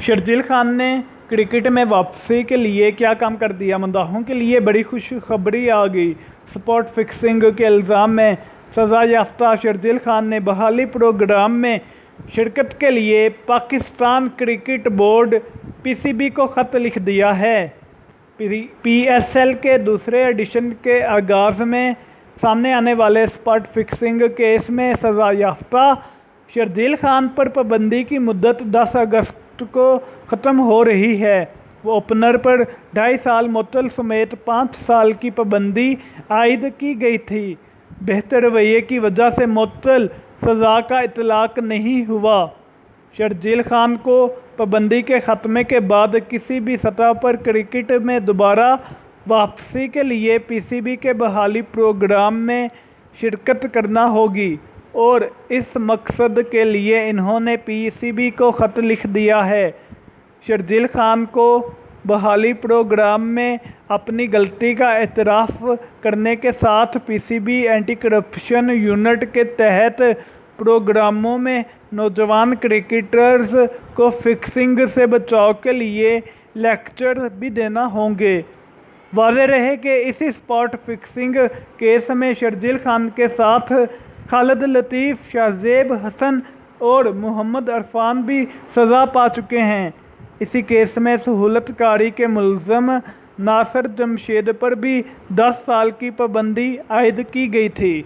شرجیل خان نے کرکٹ میں واپسی کے لیے کیا کام کر دیا؟ مداحوں کے لیے بڑی خوشخبری آ گئی۔ اسپاٹ فکسنگ کے الزام میں سزا یافتہ شرجیل خان نے بحالی پروگرام میں شرکت کے لیے Pakistan cricket board P C be کو خط لکھ دیا ہے۔ پی ایس ایل کے دوسرے ایڈیشن کے آغاز میں سامنے آنے والے اسپاٹ فکسنگ کیس میں سزا یافتہ شرجیل خان پر پابندی کی مدت 10 اگست کو ختم ہو رہی ہے۔ وہ اوپنر پر 2.5 سال معطل سمیت 5 سال کی پابندی عائد کی گئی تھی۔ بہتر رویے کی وجہ سے معطل سزا کا اطلاق نہیں ہوا۔ شرجیل خان کو پابندی کے خاتمے کے بعد کسی بھی سطح پر کرکٹ میں دوبارہ واپسی کے لیے پی سی بی کے بحالی پروگرام میں شرکت کرنا ہوگی اور اس مقصد کے لیے انہوں نے پی سی بی کو خط لکھ دیا ہے۔ شرجیل خان کو بحالی پروگرام میں اپنی غلطی کا اعتراف کرنے کے ساتھ P C B anti corruption unit کے تحت پروگراموں میں نوجوان کرکٹرز کو فکسنگ سے بچاؤ کے لیے لیکچر بھی دینا ہوں گے۔ واضح رہے کہ اسی اسپاٹ فکسنگ کیس میں شرجیل خان کے ساتھ خالد لطیف، شاہزیب حسن اور محمد عرفان بھی سزا پا چکے ہیں۔ اسی کیس میں سہولت کاری کے ملزم ناصر جمشید پر بھی 10 سال کی پابندی عائد کی گئی تھی۔